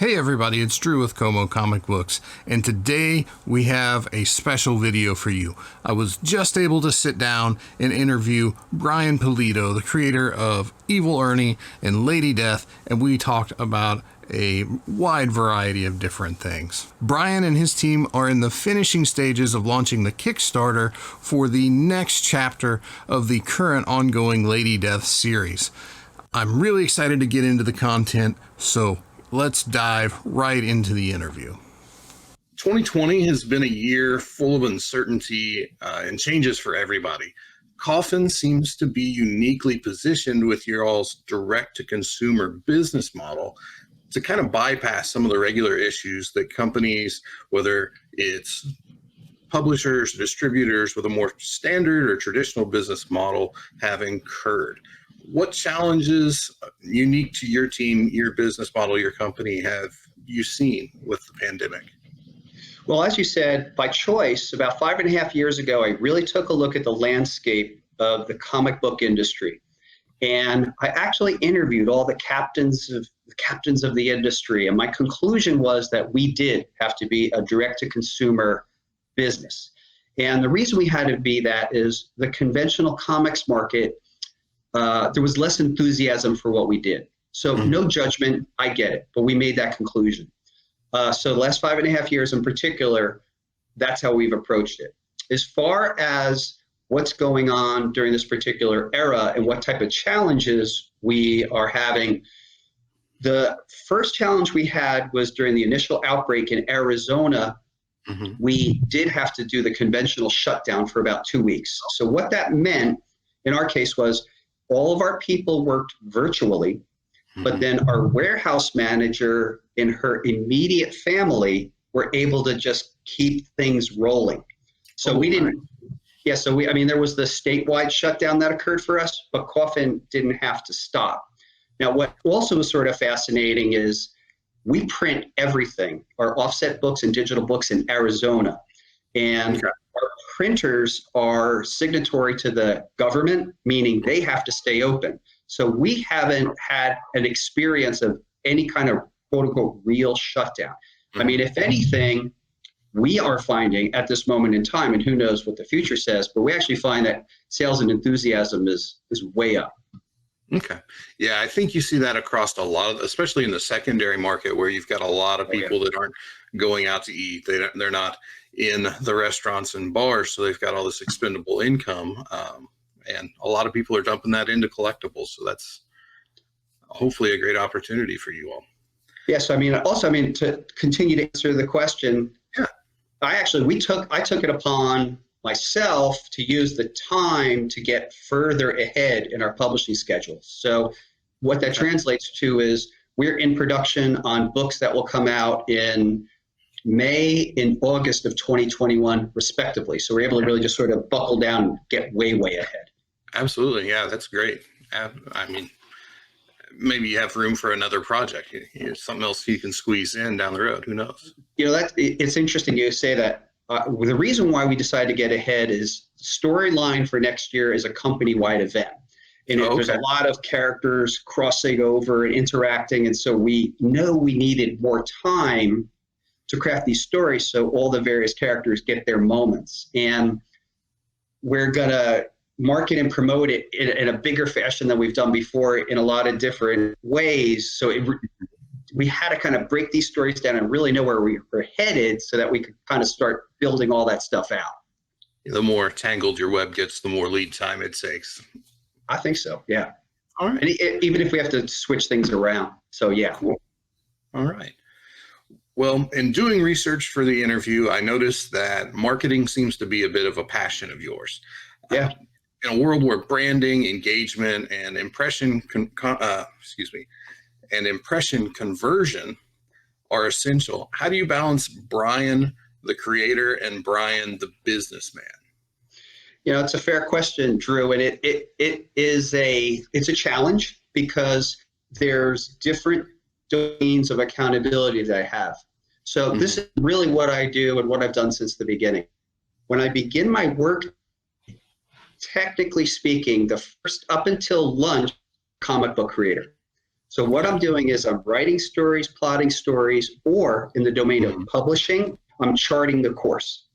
Hey everybody, it's Drew with Como Comic Books, and today we have a special video for you. I was just able to sit down and interview Brian Pulido, the creator of Evil Ernie and Lady Death, and we talked about a wide variety of different things. Brian and his team are in the finishing stages of launching the Kickstarter for the next chapter of the current ongoing Lady Death series. I'm really excited to get into the content, so let's dive right into the interview. 2020 has been a year full of uncertainty and changes for everybody. Coffin seems to be uniquely positioned with your all's direct-to-consumer business model to kind of bypass some of the regular issues that companies, whether it's publishers, distributors with a more standard or traditional business model, have incurred. What challenges unique to your team, your business model, your company have you seen with the pandemic? Well, as you said, by choice, about 5.5 years ago, I really took a look at the landscape of the comic book industry. And I actually interviewed all the captains of the industry. And my conclusion was that we did have to be a direct-to-consumer business. And the reason we had to be that is the conventional comics market, there was less enthusiasm for what we did. So no judgment, I get it, but we made that conclusion. So the last 5.5 years in particular, that's how we've approached it. As far as what's going on during this particular era and what type of challenges we are having, the first challenge we had was during the initial outbreak in Arizona. We did have to do the conventional shutdown for about 2 weeks. So what that meant in our case was all of our people worked virtually, but then our warehouse manager and her immediate family were able to just keep things rolling. So there was the statewide shutdown that occurred for us, but Coffin didn't have to stop. Now, what also was sort of fascinating is we print everything, our offset books and digital books in Arizona. And our printers are signatory to the government, meaning they have to stay open. So we haven't had an experience of any kind of quote unquote real shutdown. I mean, if anything, we are finding at this moment in time, and who knows what the future says, but we actually find that sales and enthusiasm is way up. Okay. Yeah, I think you see that across a lot of, especially in the secondary market where you've got a lot of people that aren't going out to eat. They're not in the restaurants and bars, so they've got all this expendable income. And a lot of people are dumping that into collectibles. So that's hopefully a great opportunity for you all. Yes. I mean, to continue to answer the question, I took it upon myself to use the time to get further ahead in our publishing schedule. So what that translates to is we're in production on books that will come out in May and August of 2021, respectively. So we're able to really just sort of buckle down and get way ahead. Absolutely. Yeah, that's great. I mean, maybe you have room for another project. Something else you can squeeze in down the road. Who knows? It's interesting you say that. The reason why we decided to get ahead is storyline for next year is a company-wide event. And there's a lot of characters crossing over and interacting. And so we know we needed more time to craft these stories so all the various characters get their moments. And we're going to market and promote it in a bigger fashion than we've done before in a lot of different ways. So we had to kind of break these stories down and really know where we were headed so that we could kind of start building all that stuff out. The more tangled your web gets, the more lead time it takes. I think so, yeah. All right. And even if we have to switch things around. So, yeah. Cool. All right. Well, in doing research for the interview, I noticed that marketing seems to be a bit of a passion of yours. Yeah. In a world where branding, engagement, and impression conversion are essential, how do you balance Brian, the creator, and Brian, the businessman? It's a fair question, Drew, and it's a challenge because there's different domains of accountability that I have. So this is really what I do and what I've done since the beginning. When I begin my work, technically speaking, the first up until lunch, comic book creator. So what I'm doing is I'm writing stories, plotting stories, or in the domain of publishing, I'm charting the course.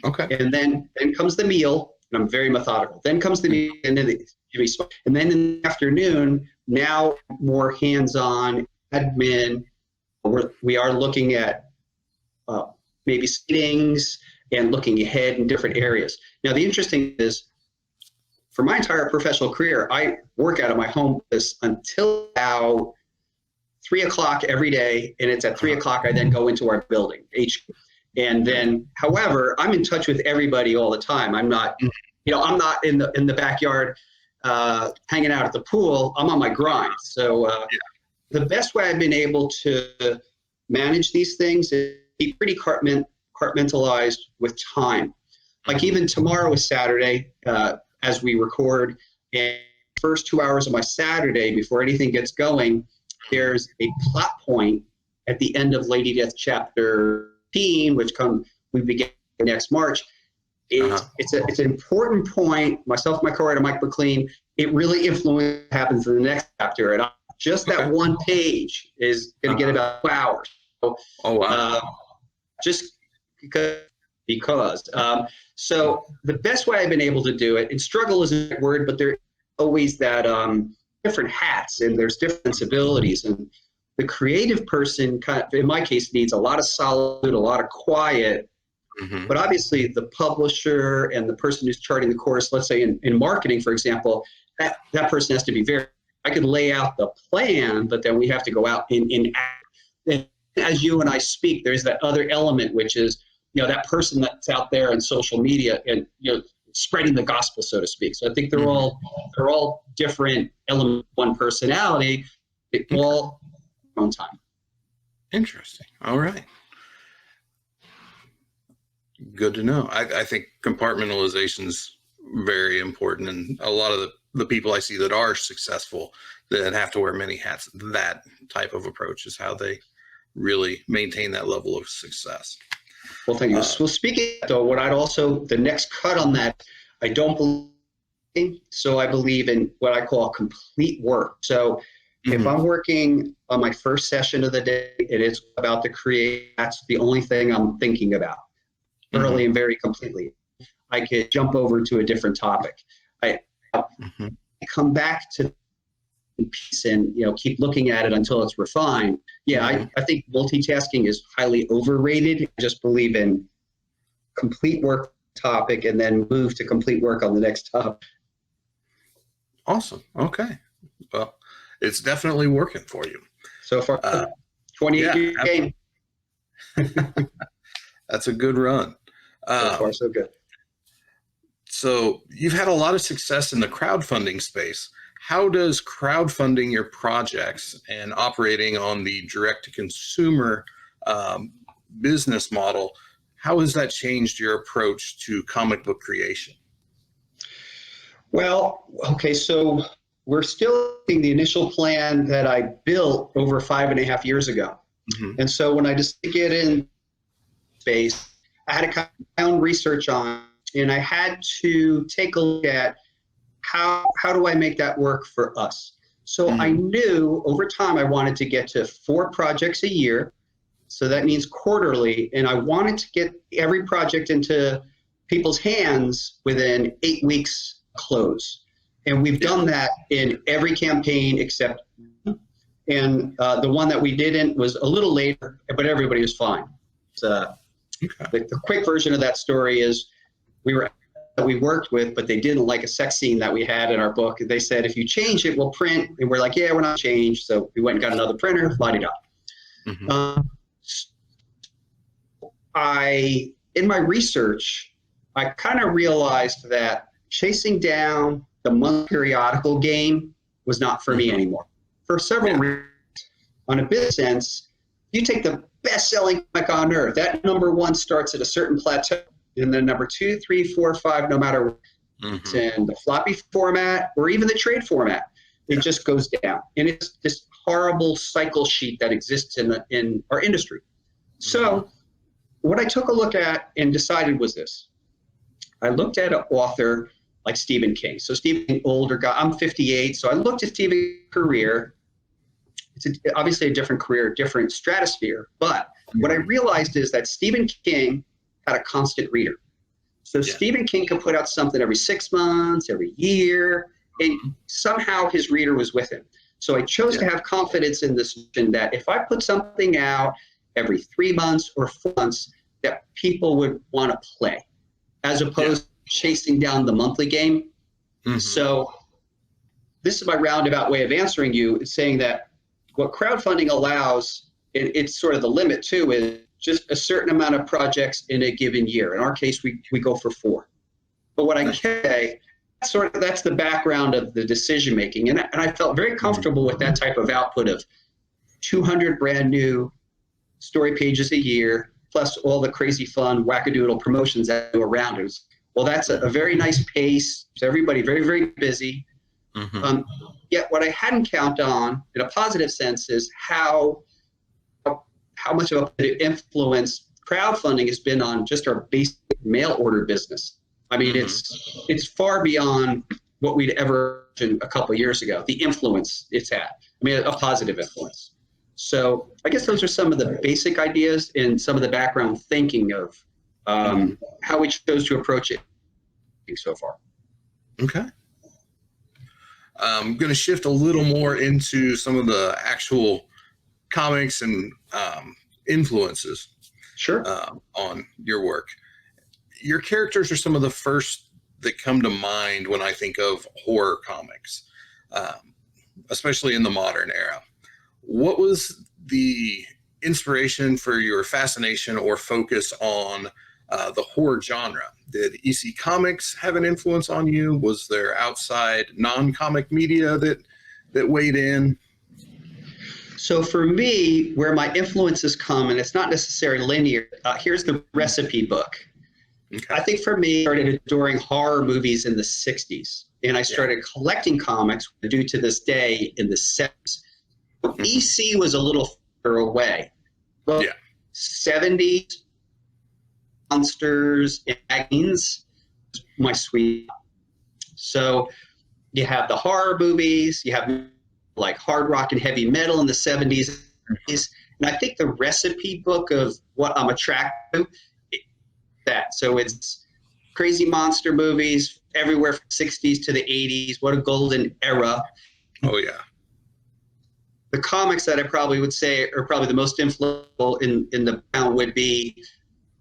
Okay. And then comes the meal, and I'm very methodical. Then comes the meal, and then in the afternoon, now more hands-on admin. We are looking at maybe settings and looking ahead in different areas. Now, the interesting is, for my entire professional career, I work out of my home office until about 3 o'clock every day, and it's at 3 o'clock I then go into our building, HQ. And then, however, I'm in touch with everybody all the time. I'm not, I'm not in the backyard hanging out at the pool. I'm on my grind. So the best way I've been able to manage these things is be pretty compartmentalized with time. Like even tomorrow is Saturday as we record, and first 2 hours of my Saturday before anything gets going, there's a plot point at the end of Lady Death chapter 15, which we begin next March. It's an important point. Myself, my co-writer Mike McLean, it really influences what happens in the next chapter, and just that one page is going to get about 2 hours. So, just because. So the best way I've been able to do it, and struggle isn't a word, but there's always that different hats, and there's different abilities, and the creative person, in my case, needs a lot of solitude, a lot of quiet. But obviously the publisher and the person who's charting the course, let's say in marketing, for example, that person has to be very, I could lay out the plan, but then we have to go out and act. And as you and I speak, there's that other element, which is, that person that's out there on social media and, spreading the gospel, so to speak. So I think they're all different elements, one personality, all own time. Interesting. All right. Good to know. I think compartmentalization is very important, and a lot of the people I see that are successful that have to wear many hats, that type of approach is how they really maintain that level of success. Well, thank you. Well, speaking of, though, what I'd also, the next cut on that, I don't believe, so I believe in what I call complete work. So if I'm working on my first session of the day, it is about the create. That's the only thing I'm thinking about thoroughly and very completely. I could jump over to a different topic. I come back to piece and keep looking at it until it's refined. I think multitasking is highly overrated. I just believe in complete work topic and then move to complete work on the next topic. Awesome. Okay. Well, it's definitely working for you so far. 28-year game. That's a good run. So far, so good. So you've had a lot of success in the crowdfunding space. How does crowdfunding your projects and operating on the direct-to-consumer business model, how has that changed your approach to comic book creation? Well, okay, so we're still in the initial plan that I built over 5.5 years ago. And so when I just get in space, I had to my own research on, and I had to take a look at how do I make that work for us? So I knew over time I wanted to get to 4 projects a year. So that means quarterly. And I wanted to get every project into people's hands within 8 weeks close. And we've done that in every campaign except one. And the one that we didn't was a little later, but everybody was fine. The quick version of that story is we worked with, but they didn't like a sex scene that we had in our book. They said, if you change it, we'll print. And we're like, yeah, we're not changed. So we went and got another printer, la-di-da. In my research, I kind of realized that chasing down the monthly periodical game was not for me anymore. For several reasons. On a business sense, you take the best-selling comic on earth. That number 1 starts at a certain plateau. And then number 2, 3, 4, 5, no matter what it's in the floppy format or even the trade format, it just goes down. And it's this horrible cycle sheet that exists in our industry. So what I took a look at and decided was this. I looked at an author like Stephen King. So Stephen King, older guy, I'm 58. So I looked at Stephen's career obviously a different career, different stratosphere. But what I realized is that Stephen King had a constant reader. So Stephen King could put out something every 6 months, every year, and somehow his reader was with him. So I chose to have confidence in this, in that if I put something out every 3 months or 4 months, that people would want to play, as opposed to chasing down the monthly game. So this is my roundabout way of answering you. It's saying that what crowdfunding allows, it's sort of the limit too, is just a certain amount of projects in a given year. In our case, we go for 4. But what I can say, that's the background of the decision making. And I felt very comfortable with that type of output of 200 brand new story pages a year, plus all the crazy fun wackadoodle promotions that go around it. Well, that's a very nice pace. So everybody very, very busy. Yet what I hadn't counted on, in a positive sense, is how much of an influence crowdfunding has been on just our basic mail order business. I mean, it's far beyond what we'd ever imagined a couple of years ago, the influence it's had. I mean, a positive influence. So I guess those are some of the basic ideas and some of the background thinking of how we chose to approach it so far. Okay. I'm going to shift a little more into some of the actual comics and influences on your work. Your characters are some of the first that come to mind when I think of horror comics, especially in the modern era. What was the inspiration for your fascination or focus on the horror genre? Did EC Comics have an influence on you? Was there outside non-comic media that weighed in? So for me, where my influences come, and it's not necessarily linear, here's the recipe book. I think for me, I started adoring horror movies in the 60s, and I started collecting comics due to this day in the 70s. EC was a little further away. But 70s, monsters, and magazines, my sweet. So you have the horror movies, you have like hard rock and heavy metal in the 70s. And I think the recipe book of what I'm attracted to, that. So it's crazy monster movies everywhere from 60s to the 80s. What a golden era. Oh, yeah. The comics that I probably would say are probably the most influential in the town would be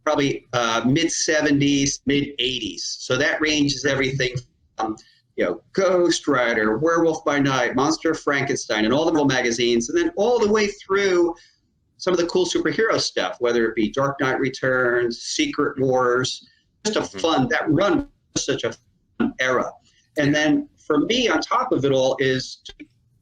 probably mid-70s, mid-80s. So that ranges everything from, Ghost Rider, Werewolf by Night, Monster Frankenstein, and all the little magazines, and then all the way through some of the cool superhero stuff, whether it be Dark Knight Returns, Secret Wars, just a fun, that run was such a fun era. And then for me, on top of it all, is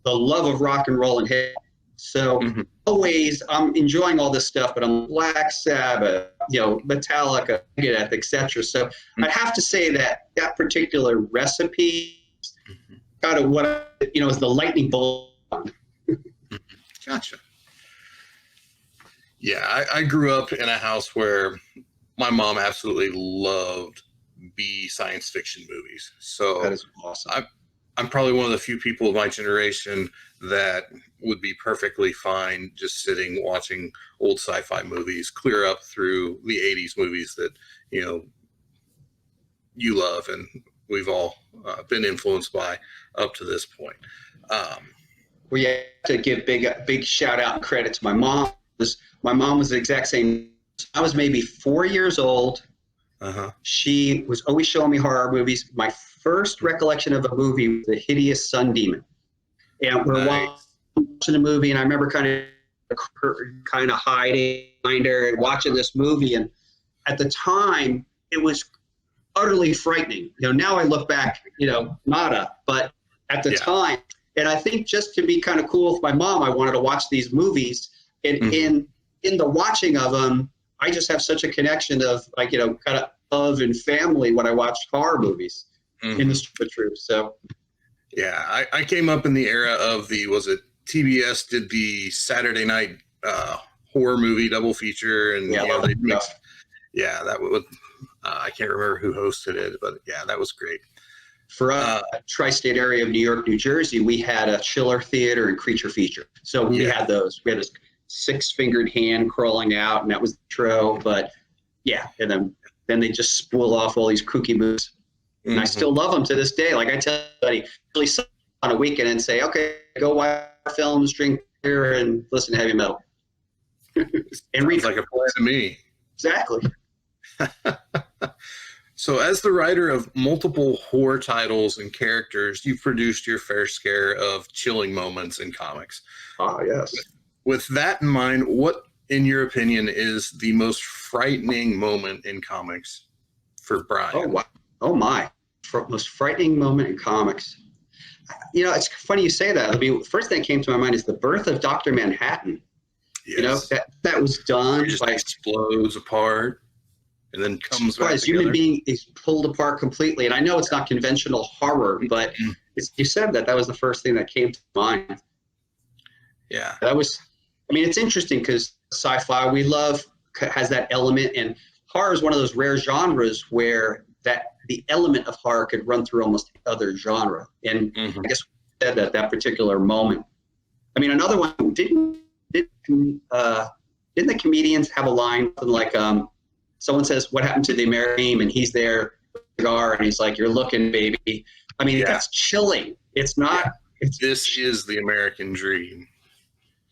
the love of rock and roll and hip. So always I'm enjoying all this stuff, but I'm Black Sabbath, Metallica, etc. So I'd have to say that particular recipe kind of what, is the lightning bolt. Gotcha. Yeah, I grew up in a house where my mom absolutely loved B science fiction movies. So that is awesome. I'm probably one of the few people of my generation that would be perfectly fine just sitting watching old sci-fi movies, clear up through the 80s movies that, you love and we've all been influenced by up to this point. We have to give big shout out and credit to my mom. My mom was the exact same. I was maybe 4 years old. She was always showing me horror movies. My first recollection of a movie was The Hideous Sun Demon. And we're watching a movie, and I remember kind of hiding behind her and watching this movie. And at the time, it was utterly frightening. Now I look back, nada. But at the time, and I think just to be kind of cool with my mom, I wanted to watch these movies. And in the watching of them, I just have such a connection of kind of love and family when I watch horror movies in the truth. So, yeah, I came up in the era of TBS did the Saturday night horror movie double feature, and they mixed. Yeah, that was I can't remember who hosted it, but yeah, that was great. For us, tri-state area of New York, New Jersey, we had a Chiller Theater and Creature Feature. So we had those. We had this 6-fingered hand crawling out, and that was the intro. But yeah, and then they just spool off all these kooky movies. And I still love them to this day. Like I tell everybody, really on a weekend and say, okay, go watch films, drink beer, and listen to heavy metal. And read. Like a plan to me. Exactly. So as the writer of multiple horror titles and characters, you've produced your fair share of chilling moments in comics. Ah, yes. With that in mind, what, in your opinion, is the most frightening moment in comics for Brian? Oh, wow. Oh, my. Most frightening moment in comics. You know, it's funny you say that. I mean, first thing that came to my mind is the birth of Dr. Manhattan. Yes. You know, that was done. It just explodes apart. And then comes back together. Human being is pulled apart completely. And I know it's not conventional horror, but you said that was the first thing that came to mind. Yeah. That was, I mean, it's interesting because sci-fi we love has that element, and horror is one of those rare genres where the element of horror could run through almost other genre. And I guess we said that particular moment. I mean, another one, didn't the comedians have a line like, someone says, "What happened to the American dream?" And he's there with a cigar, and he's like, "You're looking, baby." I mean, that's chilling. It's not. Yeah. This is the American dream.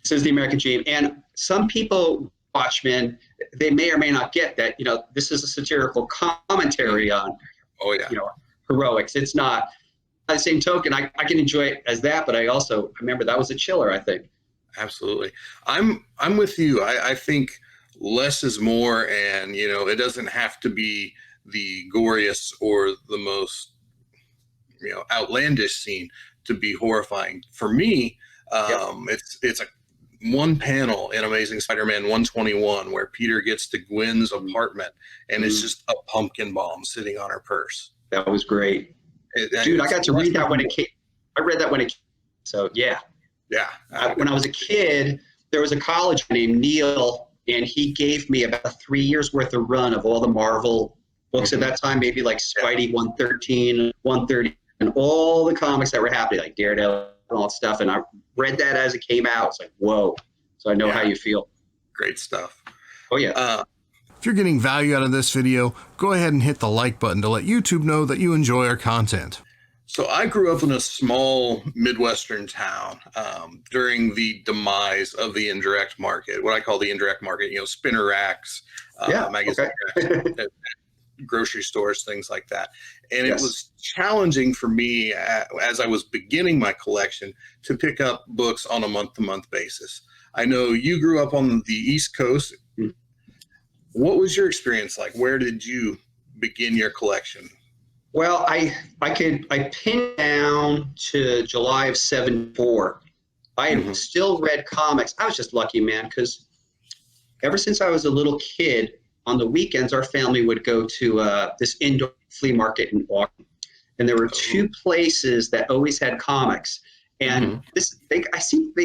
This is the American dream. And some people, Watchmen, they may or may not get that. You know, this is a satirical commentary on, heroics. It's not. By the same token, I can enjoy it as that, but I remember that was a chiller, I think. Absolutely. I'm with you. I think less is more, and it doesn't have to be the goriest or the most outlandish scene to be horrifying. For me, it's a one panel in Amazing Spider-Man 121 where Peter gets to Gwen's apartment and it's just a pumpkin bomb sitting on her purse. That was great. Dude, I got to read that when it came. I read that when it came. So yeah. When I was a kid, there was a college named Neil, and he gave me about 3 years worth of run of all the Marvel books at that time, maybe like Spidey 113, 130, and all the comics that were happening, like Daredevil and all that stuff. And I read that as it came out. It's like, whoa. So I know how you feel. Great stuff. Oh, yeah. If you're getting value out of this video, go ahead and hit the like button to let YouTube know that you enjoy our content. So I grew up in a small Midwestern town during the demise of the indirect market, what I call the indirect market, spinner racks, magazine racks, grocery stores, things like that. And it was challenging for me as I was beginning my collection to pick up books on a month-to-month basis. I know you grew up on the East Coast. What was your experience like? Where did you begin your collection? Well, I pinned down to July of '74. I had still read comics. I was just lucky, man, because ever since I was a little kid, on the weekends, our family would go to this indoor flea market in Auckland. And there were two places that always had comics. And they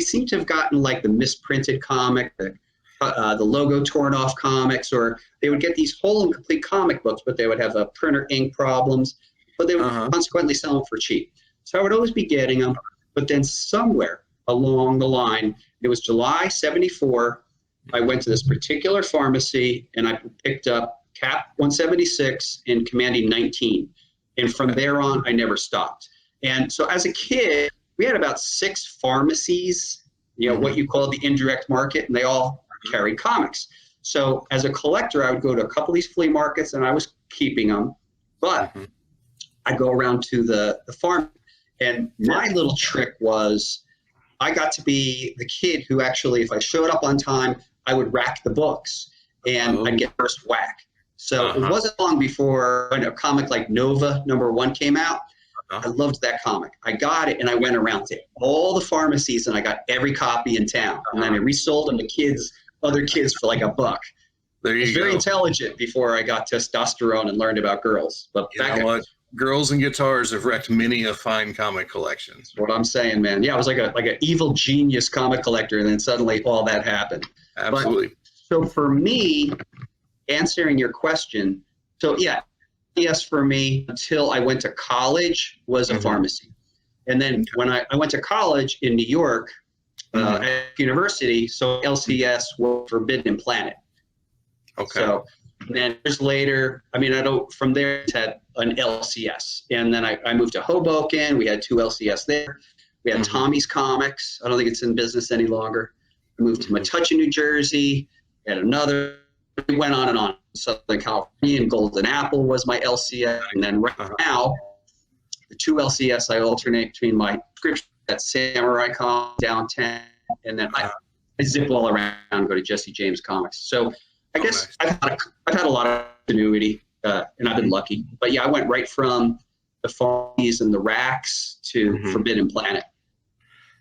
seem to have gotten like the misprinted comic, the logo torn off comics, or they would get these whole and complete comic books, but they would have printer ink problems, but they would consequently sell them for cheap. So I would always be getting them. But then somewhere along the line, it was July '74, I went to this particular pharmacy and I picked up Cap 176 and Commanding 19. And from there on, I never stopped. And so as a kid, we had about 6 pharmacies, what you call the indirect market, and they all carried comics. So as a collector, I would go to a couple of these flea markets and I was keeping them, but I go around to the farm. And my little trick was I got to be the kid who actually, if I showed up on time, I would rack the books and I'd get first whack. So it wasn't long before a comic like Nova #1 came out. I loved that comic. I got it and I went around to all the pharmacies and I got every copy in town. And then I resold them to other kids for like $1. There you go. I was very intelligent before I got testosterone and learned about girls. But Girls and guitars have wrecked many a fine comic collection. That's what I'm saying, man. Yeah, I was like an evil genius comic collector, and then suddenly all that happened. Absolutely. So for me, answering your question, so yeah, yes for me until I went to college was a pharmacy. And then when I went to college in New York at university, so LCS was Forbidden Planet. Okay. So then years later, I mean, from there, it had an LCS. And then I moved to Hoboken. We had 2 LCS there. We had Tommy's Comics. I don't think it's in business any longer. I moved to Metuchen, New Jersey. We had another. We went on and on. Southern California and Golden Apple was my LCS. And then right now, the 2 LCS, I alternate between my subscription at Samurai Con downtown, and then I zip all around, go to Jesse James Comics. So I guess I've had a lot of continuity, and I've been lucky. But yeah, I went right from the Farmies and the Racks to Forbidden Planet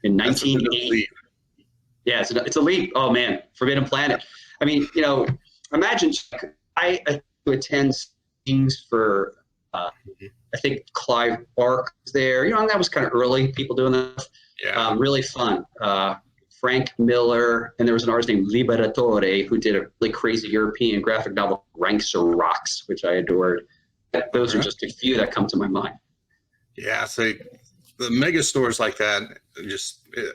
in 1980. Yeah, it's a leap. Oh man, Forbidden Planet. I mean, imagine I attend things for I think Clive Barker was there. And that was kind of early. People doing that. Yeah. Really fun. Frank Miller, and there was an artist named Liberatore who did a really crazy European graphic novel, Ranks or Rocks, which I adored. Those are just a few that come to my mind. Yeah, so the mega stores like that,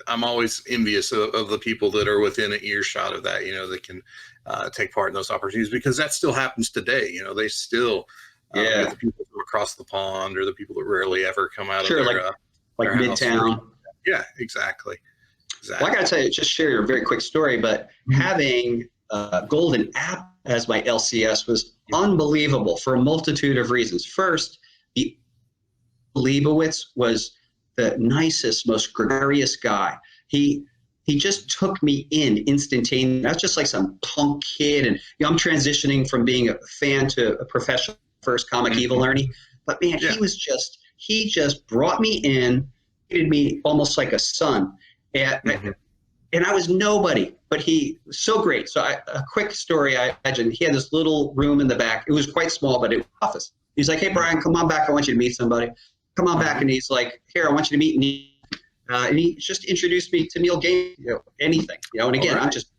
I'm always envious of the people that are within an earshot of that, that can take part in those opportunities, because that still happens today. They still get the people from across the pond, or the people that rarely ever come out of their like their Midtown. house. Yeah, exactly. Well, I got to tell you, just share a very quick story, but having Golden Apple as my LCS was unbelievable for a multitude of reasons. First, the Leibowitz was the nicest, most gregarious guy. He just took me in instantaneously. I was just like some punk kid, and I'm transitioning from being a fan to a professional first comic evil Ernie. But man, he just brought me in, treated me almost like a son. And I was nobody, but he was so great. So a quick story, I imagine, he had this little room in the back. It was quite small, but it was an office. He's like, hey, Brian, come on back. I want you to meet somebody. Come on back. And he's like, here, I want you to meet Neil. And he just introduced me to Neil Gaiman, anything. And again, I'm just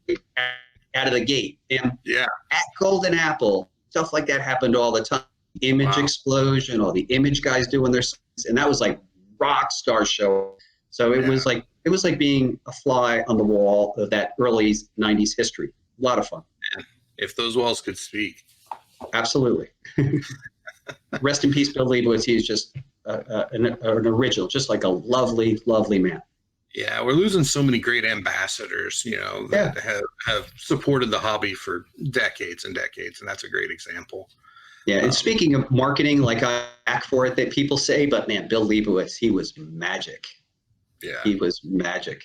out of the gate. And at Golden Apple, stuff like that happened all the time. Image explosion, all the Image guys doing their signs, and that was like rock star show. So it was like being a fly on the wall of that early 90s history. A lot of fun. Man, if those walls could speak. Absolutely. Rest in peace, Bill Leibowitz. He's just an original, just like a lovely, lovely man. Yeah, we're losing so many great ambassadors, that have supported the hobby for decades and decades, and that's a great example. Yeah, and speaking of marketing, like I act for it that people say, but man, Bill Leibowitz, he was magic. Yeah. He was magic.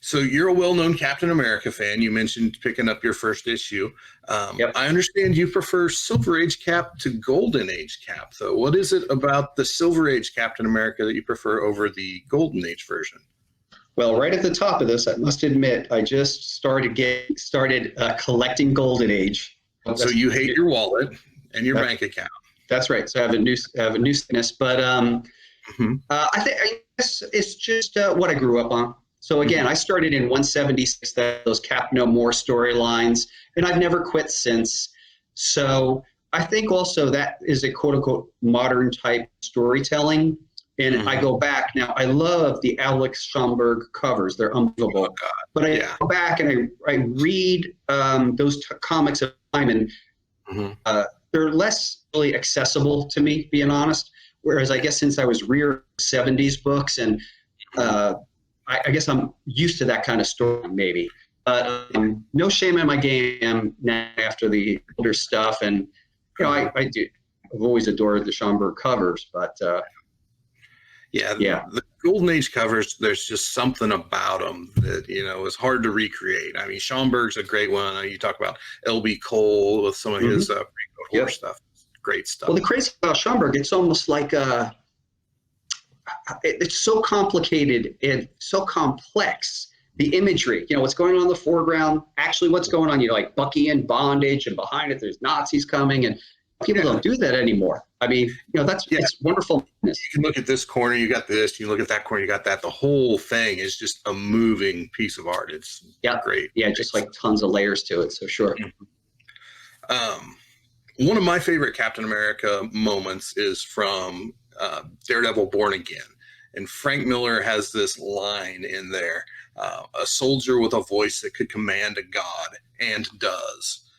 So you're a well-known Captain America fan. You mentioned picking up your first issue. I understand you prefer Silver Age Cap to Golden Age Cap, though. What is it about the Silver Age Captain America that you prefer over the Golden Age version? Well, right at the top of this, I must admit, I just started collecting Golden Age. So you hate your wallet and your bank account. That's right. So I have a new sickness, but I think it's just what I grew up on. So again, I started in 176, those Cap No More storylines, and I've never quit since. So I think also that is a quote unquote modern type storytelling. And I go back now. I love the Alex Schomburg covers; they're unbelievable. But I go back and I read those comics of time, and they're less really accessible to me, being honest. Whereas I guess since I was reared 70s books, and I guess I'm used to that kind of story, maybe. But no shame in my game now after the older stuff, and I've always adored the Schomburg covers, but. The Golden Age covers, there's just something about them that, is hard to recreate. I mean, Schomburg's a great one. You talk about L.B. Cole with some of his horror stuff. Great stuff. Well, the crazy about Schomburg, it's almost like it's so complicated and so complex. The imagery, what's going on in the foreground, actually what's going on, like Bucky in bondage, and behind it there's Nazis coming, and people don't do that anymore. I mean, it's wonderful. You can look at this corner, you got this. You look at that corner, you got that. The whole thing is just a moving piece of art. It's great. Yeah, just like tons of layers to it. So sure. One of my favorite Captain America moments is from Daredevil Born Again. And Frank Miller has this line in there, a soldier with a voice that could command a god and does,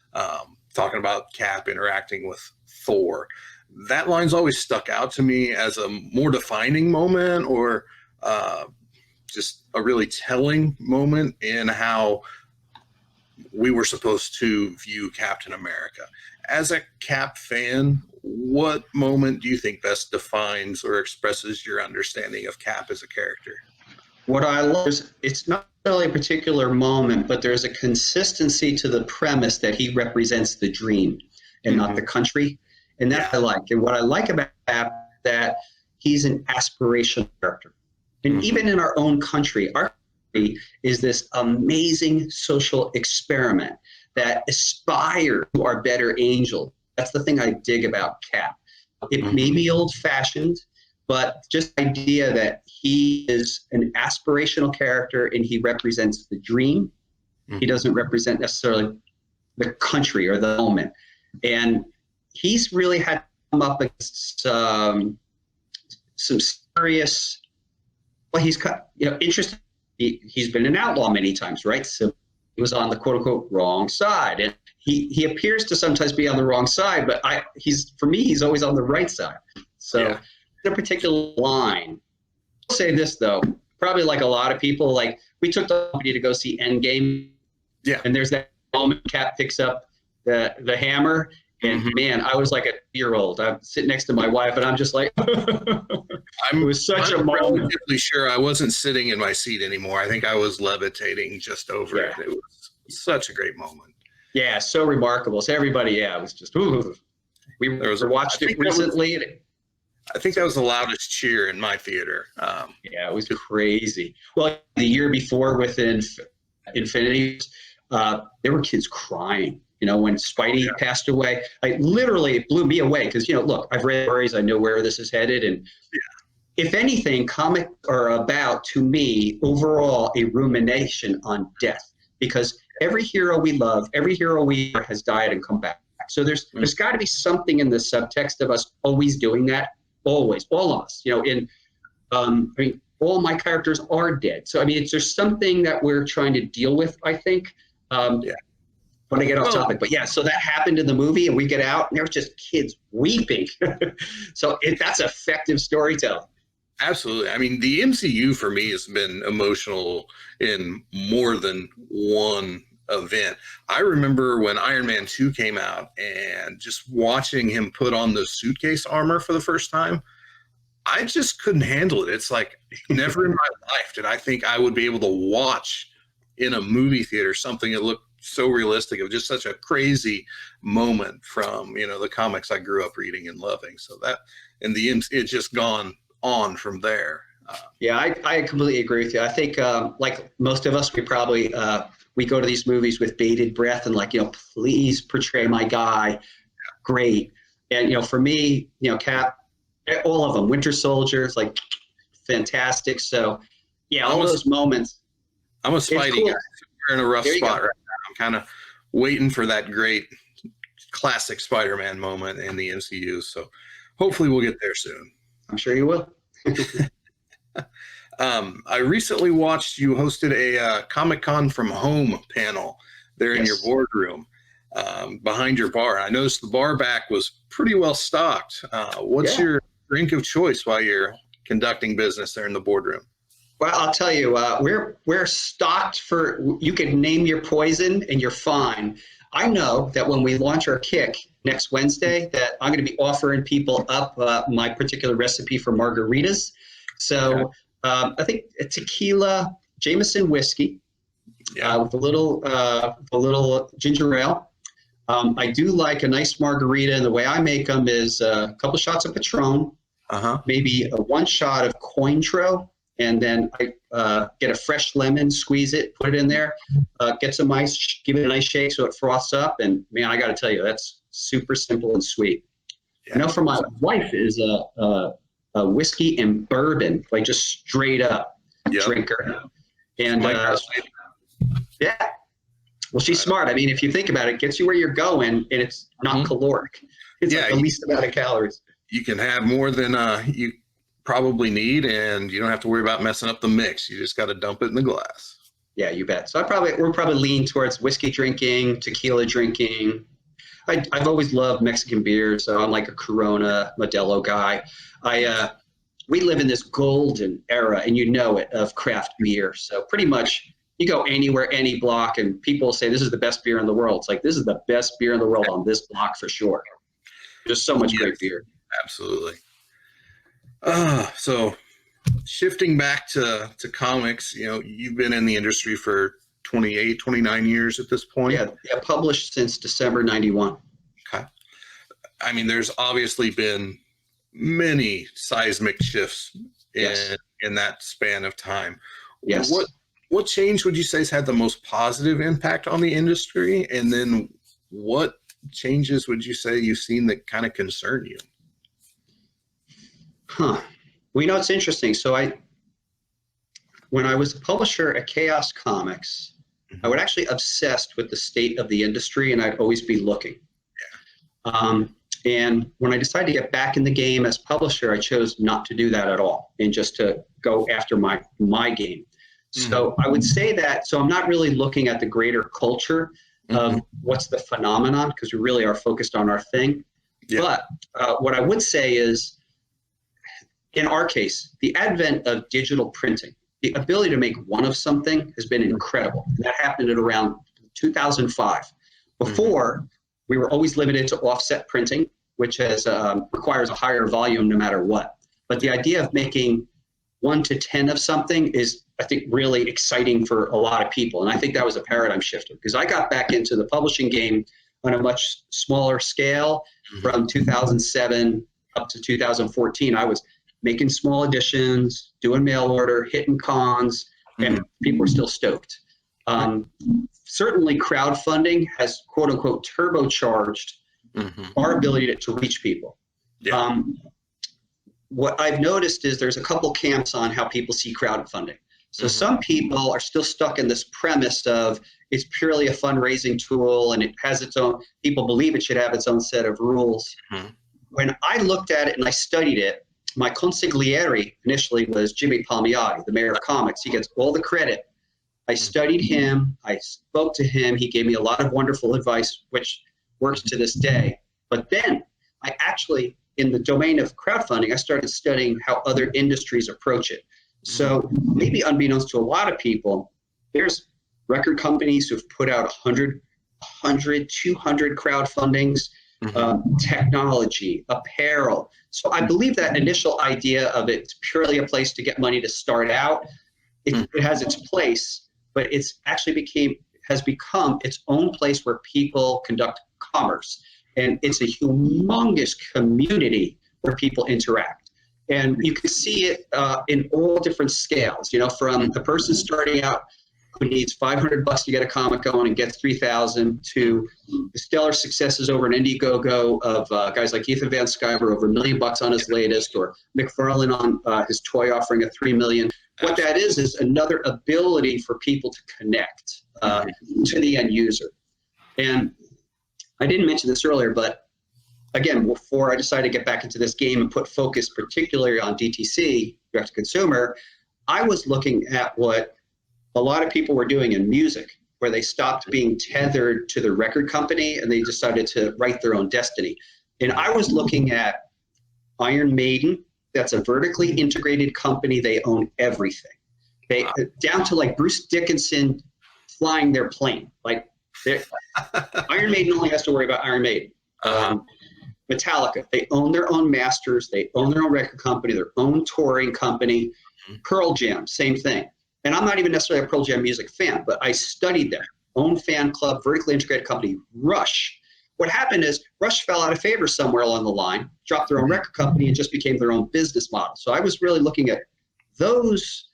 talking about Cap interacting with Thor. That line's always stuck out to me as a more defining moment, or just a really telling moment in how we were supposed to view Captain America. As a Cap fan, what moment do you think best defines or expresses your understanding of Cap as a character? What I love is it's not really a particular moment, but there's a consistency to the premise that he represents the dream and not the country. And that I like. And what I like about Cap is that he's an aspirational character. And even in our own country, our country is this amazing social experiment that aspires to our better angel. That's the thing I dig about Cap. It may be old-fashioned, but just the idea that he is an aspirational character and he represents the dream. He doesn't represent necessarily the country or the moment. And he's really had to come up against some serious, well, he's interesting. He's been an outlaw many times, right? So he was on the quote unquote wrong side. And he appears to sometimes be on the wrong side, but for me, he's always on the right side. So in a particular line, I'll say this though, probably like a lot of people, like we took the company to go see Endgame. Yeah. And there's that moment Cap picks up the hammer. And man, I was like a year-old. I'm sitting next to my wife, and I'm just like, it was such a moment. I'm relatively sure I wasn't sitting in my seat anymore. I think I was levitating just over it. It was such a great moment. Yeah, so remarkable. So everybody, it was just, ooh. We watched it recently. I think that was the loudest cheer in my theater. Yeah, it was crazy. Well, the year before with Infinity, there were kids crying. When Spidey passed away, it blew me away because, look, I've read stories, I know where this is headed. And if anything, comics are about, to me, overall, a rumination on death, because every hero we love, every hero we are has died and come back. So there's got to be something in the subtext of us always doing that, always, all of us, all my characters are dead. So, there's something that we're trying to deal with, I think. When I get off topic, but so that happened in the movie, and we get out, and there were just kids weeping. So that's effective storytelling. Absolutely. The MCU for me has been emotional in more than one event. I remember when Iron Man 2 came out, and just watching him put on the suitcase armor for the first time, I just couldn't handle it. It's like never in my life did I think I would be able to watch in a movie theater something that looked so realistic. It was just such a crazy moment from the comics I grew up reading and loving. So that it's just gone on from there. I completely agree with you. I think like most of us, we probably we go to these movies with bated breath and like, please portray my guy. Great. And for me, Cap, all of them, Winter Soldier, like fantastic. So all those moments. I'm a Spidey guy. So we're in a rough spot right now. I'm kind of waiting for that great classic Spider-Man moment in the MCU. So hopefully we'll get there soon. I'm sure you will. I recently watched you hosted a Comic-Con from home panel there in your boardroom behind your bar. I noticed the bar back was pretty well stocked. What's your drink of choice while you're conducting business there in the boardroom? Well, I'll tell you, we're stocked for, you can name your poison and you're fine. I know that when we launch our kick next Wednesday, that I'm going to be offering people up my particular recipe for margaritas. So I think a tequila, Jameson whiskey with a little ginger ale. I do like a nice margarita, and the way I make them is a couple shots of Patron, maybe one shot of Cointreau, and then I get a fresh lemon, squeeze it, put it in there, get some ice, give it a nice shake so it froths up. And man, I got to tell you, that's super simple and sweet. Yeah. I know for my wife is a whiskey and bourbon, like just straight up drinker. And Well, she's smart. I mean, if you think about it, it gets you where you're going, and it's not caloric. It's like the least amount of calories. You can have more than you probably need, and you don't have to worry about messing up the mix. You just got to dump it in the glass. Yeah, you bet. So we're probably leaning towards whiskey drinking, tequila drinking. I've always loved Mexican beer, so I'm like a Corona, Modelo guy. We live in this golden era, and you know it, of craft beer. So pretty much you go anywhere, any block, and people say this is the best beer in the world. It's like, this is the best beer in the world on this block for sure. There's so much great beer. Absolutely. So shifting back to comics, you've been in the industry for 28, 29 years at this point. Yeah, published since December 91. Okay. I mean, there's obviously been many seismic shifts in that span of time. Yes. What change would you say has had the most positive impact on the industry? And then what changes would you say you've seen that kind of concern you? Well, it's interesting. So when I was a publisher at Chaos Comics, I would actually obsessed with the state of the industry, and I'd always be looking. And when I decided to get back in the game as publisher, I chose not to do that at all, and just to go after my game. So I would say that, so I'm not really looking at the greater culture of what's the phenomenon, because we really are focused on our thing. But what I would say is, in our case, the advent of digital printing, the ability to make one of something has been incredible. And that happened at around 2005. Before, we were always limited to offset printing, which requires a higher volume no matter what. But the idea of making 1 to 10 of something is, I think, really exciting for a lot of people. And I think that was a paradigm shifter, because I got back into the publishing game on a much smaller scale from 2007 up to 2014. I was making small editions, doing mail order, hitting cons, and people were still stoked. Certainly crowdfunding has, quote unquote, turbocharged our ability to reach people. What I've noticed is there's a couple camps on how people see crowdfunding. So some people are still stuck in this premise of it's purely a fundraising tool, and it has its own, people believe it should have its own set of rules. When I looked at it and I studied it, my consigliere initially was Jimmy Palmiotti, the mayor of comics. He gets all the credit. I studied him. I spoke to him. He gave me a lot of wonderful advice, which works to this day. But then I actually, in the domain of crowdfunding, I started studying how other industries approach it. So maybe unbeknownst to a lot of people, there's record companies who've put out 100, 200 crowdfundings, technology, apparel. So I believe that initial idea of it's purely a place to get money to start out, it has its place, but it's actually has become its own place where people conduct commerce. And it's a humongous community where people interact. And you can see it in all different scales, from the person starting out who needs $500 to get a comic going and gets 3,000 to the stellar successes over an Indiegogo of guys like Ethan Van Sciver over $1 million on his latest, or McFarlane on his toy offering of $3 million. What that is another ability for people to connect to the end user. And I didn't mention this earlier, but again, before I decided to get back into this game and put focus particularly on DTC, direct to consumer, I was looking at what a lot of people were doing in music, where they stopped being tethered to the record company and they decided to write their own destiny. And I was looking at Iron Maiden. That's a vertically integrated company. They own everything. They down to like Bruce Dickinson flying their plane. Like Iron Maiden only has to worry about Iron Maiden. Metallica, they own their own masters. They own their own record company, their own touring company. Pearl Jam, same thing. And I'm not even necessarily a Pearl Jam music fan, but I studied them. Own fan club, vertically integrated company. Rush. What happened is Rush fell out of favor somewhere along the line, dropped their own record company, and just became their own business model. So I was really looking at those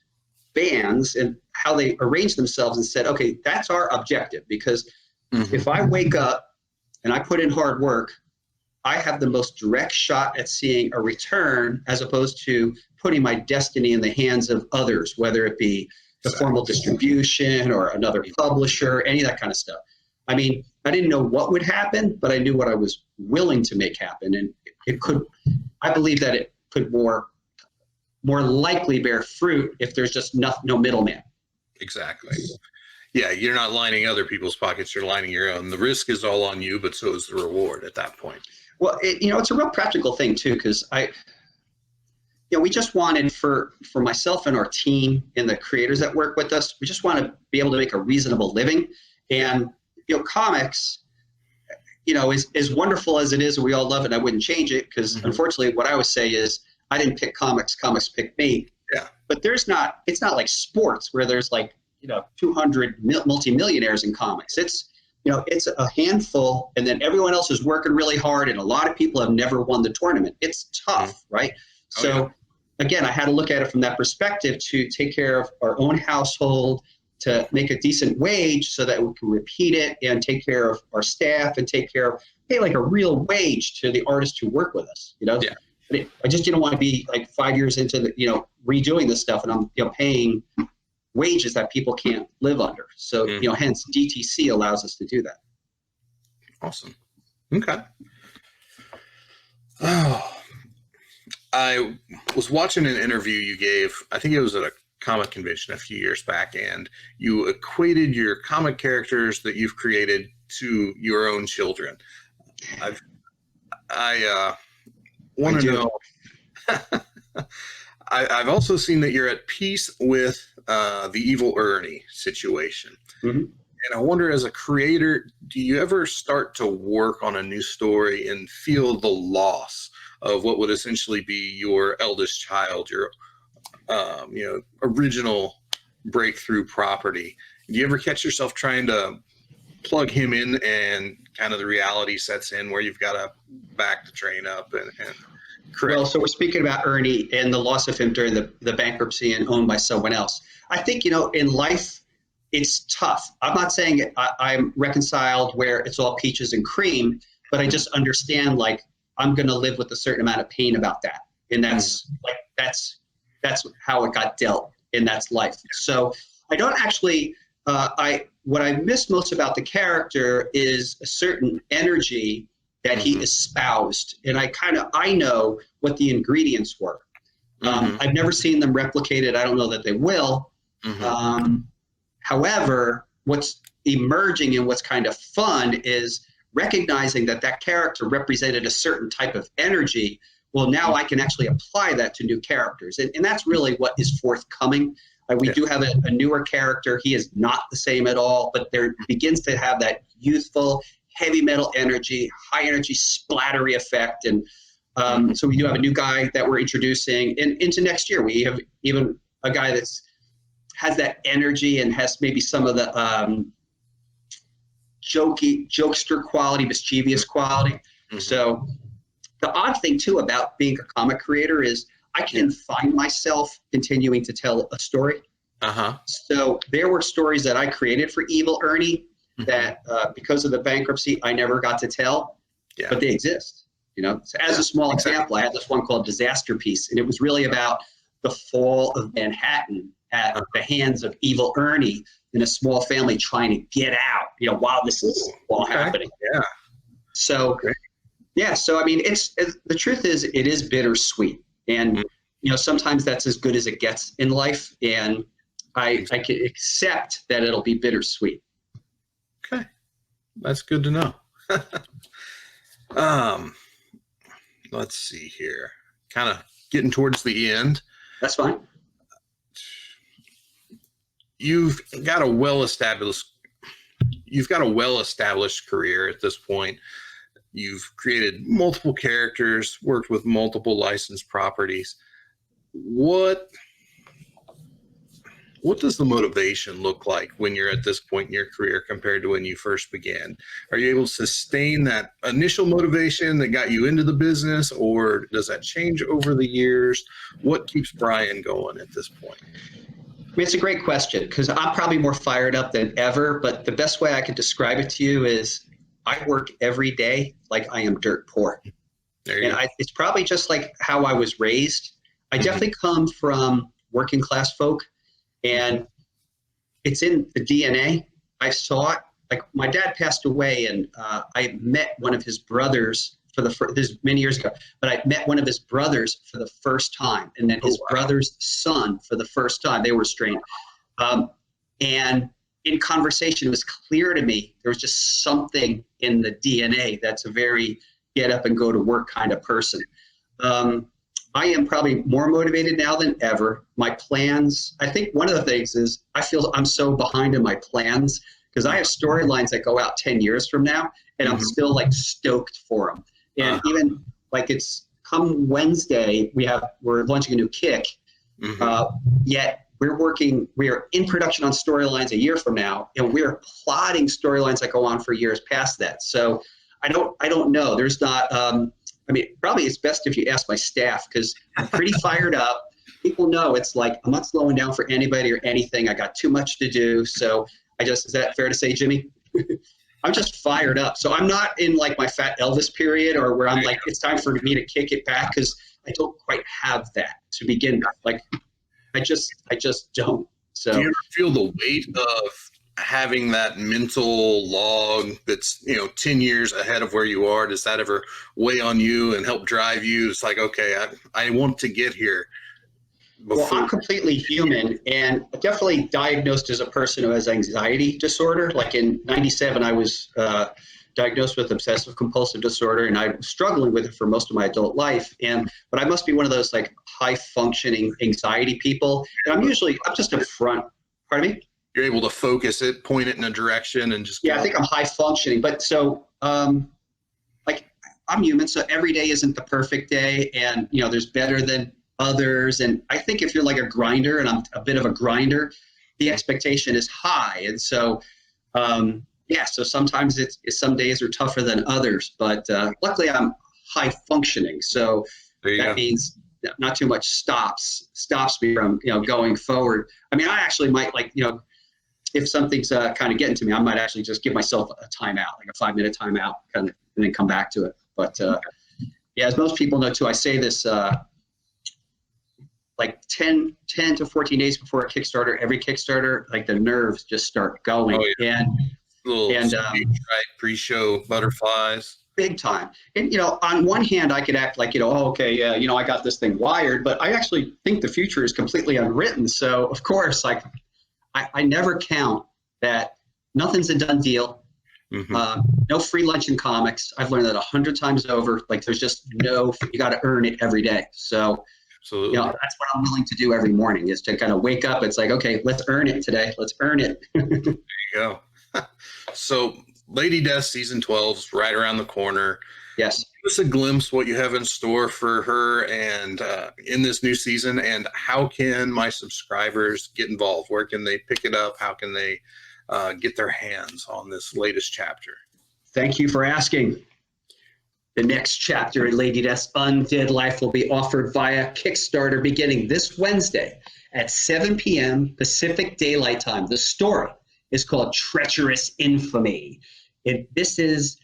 bands and how they arranged themselves and said, okay, that's our objective. Because if I wake up and I put in hard work, I have the most direct shot at seeing a return, as opposed to putting my destiny in the hands of others, whether it be the formal distribution or another publisher, any of that kind of stuff. I mean, I didn't know what would happen, but I knew what I was willing to make happen. And it could, I believe that it could more likely bear fruit if there's just no middleman. Exactly. Yeah, you're not lining other people's pockets, you're lining your own. The risk is all on you, but so is the reward at that point. Well, it's a real practical thing too, because we just wanted for myself and our team and the creators that work with us, we just want to be able to make a reasonable living. And, comics, as wonderful as it is, and we all love it, and I wouldn't change it, because unfortunately what I always say is I didn't pick comics picked me. Yeah. But it's not like sports where there's 200 multimillionaires in comics. It's a handful, and then everyone else is working really hard, and a lot of people have never won the tournament. It's tough, right? So again, I had to look at it from that perspective to take care of our own household, to make a decent wage so that we can repeat it and take care of our staff and pay a real wage to the artists who work with us. Yeah. I just didn't want to be 5 years into redoing this stuff, and I'm paying wages that people can't live under. So hence DTC allows us to do that. Awesome. Okay. Oh, I was watching an interview you gave. I think it was at a comic convention a few years back, and you equated your comic characters that you've created to your own children. I want to know. I've also seen that you're at peace with the evil Ernie situation. Mm-hmm. And I wonder, as a creator, do you ever start to work on a new story and feel the loss of what would essentially be your eldest child, your original breakthrough property? Do you ever catch yourself trying to plug him in, and kind of the reality sets in where you've got to back the train up and correct? Well, so we're speaking about Ernie and the loss of him during the bankruptcy and owned by someone else. I think, in life, it's tough. I'm not saying I'm reconciled where it's all peaches and cream, but I just understand, I'm going to live with a certain amount of pain about that. And that's how it got dealt, and that's life. So I don't actually, what I miss most about the character is a certain energy that he espoused. And I know what the ingredients were. I've never seen them replicated. I don't know that they will. However, what's emerging and what's kind of fun is recognizing that character represented a certain type of energy. Well, now I can actually apply that to new characters. And that's really what is forthcoming. We do have a newer character. He is not the same at all, but there begins to have that youthful, heavy metal energy, high energy splattery effect. And so we do have a new guy that we're introducing. And into next year, we have even a guy that's has that energy and has maybe some of the jokester quality, mischievous quality. So the odd thing too about being a comic creator is I can find myself continuing to tell a story. So there were stories that I created for evil Ernie that because of the bankruptcy, I never got to tell, but they exist. So as a small example, I had this one called Disaster Piece, and it was really about the fall of Manhattan at the hands of evil Ernie and a small family trying to get out, while this is all happening. So, so I mean, the truth is, it is bittersweet, and sometimes that's as good as it gets in life, and I can accept that it'll be bittersweet. Okay, that's good to know. Let's see here. Kind of getting towards the end. That's fine. You've got a well-established career at this point. You've created multiple characters, worked with multiple licensed properties. What does the motivation look like when you're at this point in your career compared to when you first began? Are you able to sustain that initial motivation that got you into the business, or does that change over the years? What keeps Brian going at this point? I mean, it's a great question, because I'm probably more fired up than ever, but the best way I could describe it to you is I work every day like I am dirt poor. It's probably just like how I was raised. I definitely come from working class folk, and it's in the DNA. I saw it. Like my dad passed away, and I met one of his brothers this is many years ago. But I met one of his brothers for the first time, and then his brother's son for the first time. They were estranged, and in conversation, it was clear to me there was just something in the DNA that's a very get up and go to work kind of person. I am probably more motivated now than ever. My plans, I think one of the things is I feel I'm so behind in my plans because I have storylines that go out 10 years from now, and I'm still like stoked for them. And even like it's come Wednesday, we're launching a new kick, yet we are in production on storylines a year from now, and we're plotting storylines that go on for years past that. So I don't know. There's not, I mean, probably it's best if you ask my staff because I'm pretty fired up. People know it's like I'm not slowing down for anybody or anything. I got too much to do. So is that fair to say, Jimmy? I'm just fired up. So I'm not in like my Fat Elvis period or where I'm like, it's time for me to kick it back because I don't quite have that to begin with. Like, I just don't. So do you ever feel the weight of having that mental log that's 10 years ahead of where you are? Does that ever weigh on you and help drive you? It's like, okay, I want to get here before. Well, I'm completely human and definitely diagnosed as a person who has anxiety disorder. Like in 97 I was diagnosed with obsessive compulsive disorder, and I was struggling with it for most of my adult life. But I must be one of those like high functioning anxiety people. And I'm just in front. Pardon me? You're able to focus it, point it in a direction, and just I think I'm high functioning. But so like I'm human, so every day isn't the perfect day, and there's better than others. And I think if you're like a grinder, and I'm a bit of a grinder, the expectation is high. And so so sometimes some days are tougher than others, but luckily I'm high functioning. So that means not too much stops me from, going forward. I mean, I actually might if something's kind of getting to me, I might actually just give myself a timeout, like a 5-minute timeout and then come back to it. But as most people know too, I say this like 10 to 14 days before a Kickstarter, every Kickstarter, like the nerves just start going. Pre-show butterflies. Big time. And, on one hand, I could act like, I got this thing wired, but I actually think the future is completely unwritten. So, of course, like, I never count that nothing's a done deal. No free lunch in comics. I've learned that 100 times over. Like, there's just you got to earn it every day. So, absolutely. That's what I'm willing to do every morning is to kind of wake up. It's like, okay, let's earn it today. Let's earn it. There you go. So Lady Death season 12 is right around the corner. Yes. Give us a glimpse what you have in store for her and in this new season, and how can my subscribers get involved? Where can they pick it up? How can they get their hands on this latest chapter? Thank you for asking. The next chapter in Lady Death's Undead Life will be offered via Kickstarter beginning this Wednesday at 7 p.m. Pacific Daylight Time. The story is called Treacherous Infamy. This is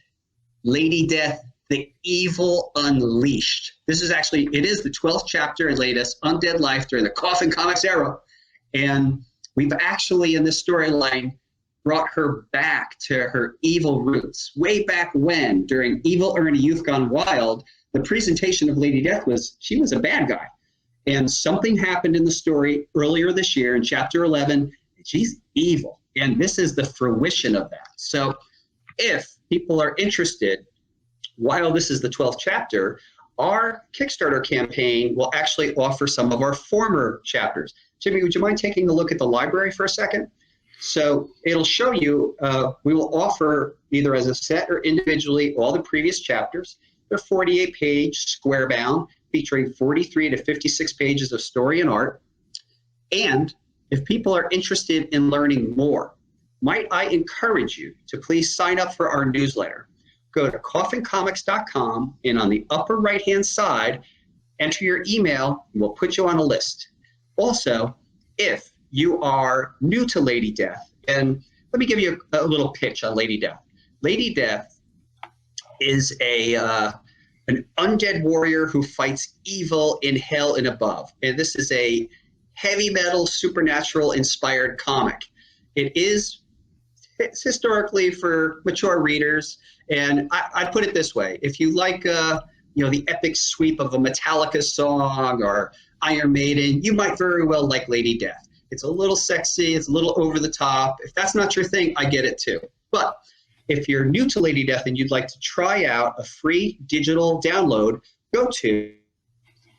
Lady Death, the Evil Unleashed. It is the 12th chapter in Lady Death's Undead Life during the Coffin Comics era. And we've actually, in this storyline, brought her back to her evil roots. Way back when, during Evil Ernie Youth Gone Wild, the presentation of Lady Death she was a bad guy. And something happened in the story earlier this year in chapter 11. She's evil. And this is the fruition of that. So if people are interested, while this is the 12th chapter, our Kickstarter campaign will actually offer some of our former chapters. Jimmy, would you mind taking a look at the library for a second? So it'll show you, we will offer either as a set or individually all the previous chapters. They're 48-page, square-bound, featuring 43 to 56 pages of story and art. And if people are interested in learning more, might I encourage you to please sign up for our newsletter. Go to coffincomics.com, and on the upper right-hand side, enter your email, and we'll put you on a list. Also, if you are new to Lady Death, and let me give you a little pitch on Lady Death. Lady Death is an undead warrior who fights evil in hell and above. And this is a heavy metal, supernatural inspired comic. It is it's historically for mature readers. And I put it this way. If you like, the epic sweep of a Metallica song or Iron Maiden, you might very well like Lady Death. It's a little sexy. It's a little over the top. If that's not your thing, I get it too. But if you're new to Lady Death and you'd like to try out a free digital download, go to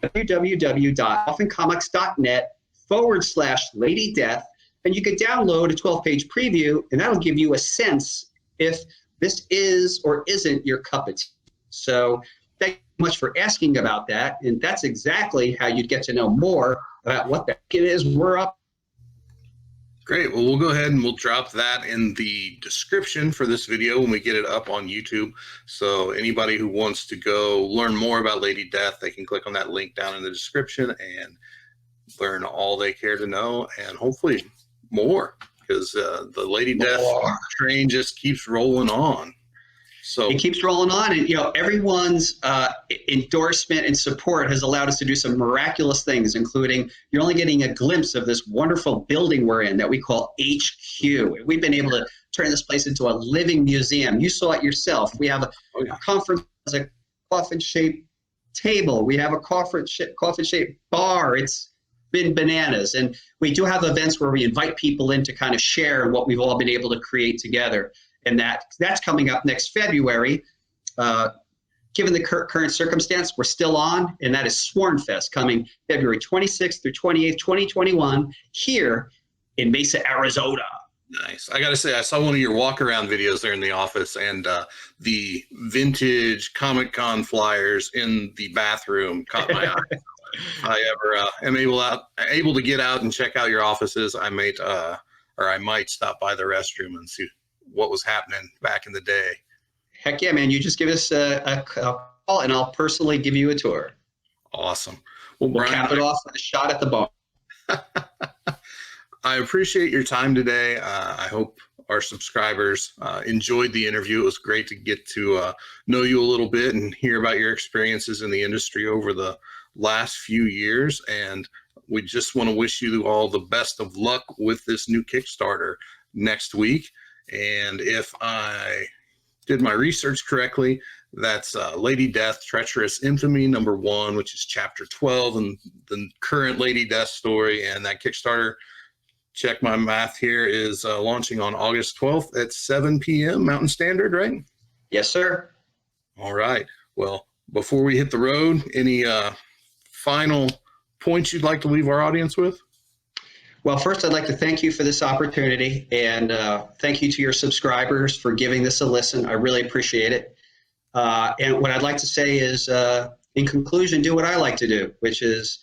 www.coffincomics.net/Lady Death, and you could download a 12-page preview, and that'll give you a sense if this is or isn't your cup of tea. So thank you much for asking about that, and that's exactly how you'd get to know more about what the heck it is we're up. Great. Well, we'll go ahead and we'll drop that in the description for this video when we get it up on YouTube. So anybody who wants to go learn more about Lady Death, they can click on that link down in the description and learn all they care to know, and hopefully more, because the Lady Death train just keeps rolling on. So it keeps rolling on, and everyone's endorsement and support has allowed us to do some miraculous things, including you're only getting a glimpse of this wonderful building we're in that we call HQ. We've been able to turn this place into a living museum. You saw it yourself. We have a conference, a coffin-shaped table. We have a coffin-shaped bar. It's been bananas, and we do have events where we invite people in to kind of share what we've all been able to create together. And that's coming up next February. Given the current circumstance, we're still on, and that is Swornfest coming February 26th through 28th, 2021, here in Mesa, Arizona. Nice. I got to say, I saw one of your walk-around videos there in the office, and the vintage Comic-Con flyers in the bathroom caught my eye. If I ever am able to get out and check out your offices, I might stop by the restroom and see what was happening back in the day. Heck yeah, man. You just give us a call and I'll personally give you a tour. Awesome. Well, We'll Brian, cap it off with a shot at the bar. I appreciate your time today. I hope our subscribers enjoyed the interview. It was great to get to know you a little bit and hear about your experiences in the industry over the last few years. And we just want to wish you all the best of luck with this new Kickstarter next week. And if I did my research correctly, that's Lady Death, Treacherous Infamy #1, which is chapter 12 and the current Lady Death story. And that Kickstarter, check my math here, is launching on August 12th at 7 p.m. Mountain Standard, right? Yes, sir. All right. Well, before we hit the road, any final points you'd like to leave our audience with? Well, first, I'd like to thank you for this opportunity, and thank you to your subscribers for giving this a listen. I really appreciate it. And what I'd like to say is, in conclusion, do what I like to do, which is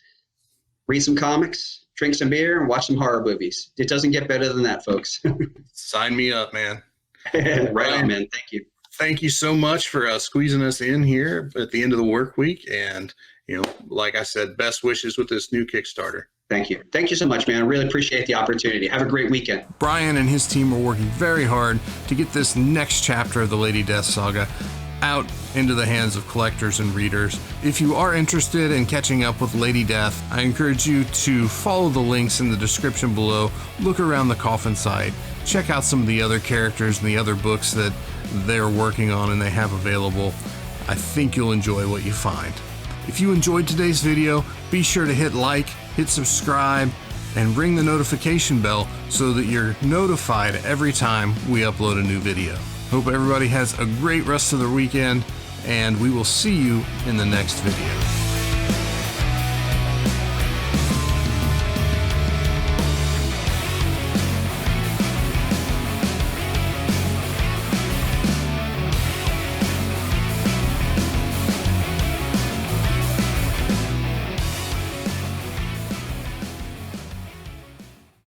read some comics, drink some beer, and watch some horror movies. It doesn't get better than that, folks. Sign me up, man. Right on, man. Thank you. Thank you so much for squeezing us in here at the end of the work week. And, like I said, best wishes with this new Kickstarter. Thank you. Thank you so much, man. I really appreciate the opportunity. Have a great weekend. Brian and his team are working very hard to get this next chapter of the Lady Death saga out into the hands of collectors and readers. If you are interested in catching up with Lady Death, I encourage you to follow the links in the description below, look around the Coffin site, check out some of the other characters and the other books that they're working on and they have available. I think you'll enjoy what you find. If you enjoyed today's video, be sure to hit like, hit subscribe, and ring the notification bell so that you're notified every time we upload a new video. Hope everybody has a great rest of the weekend, and we will see you in the next video.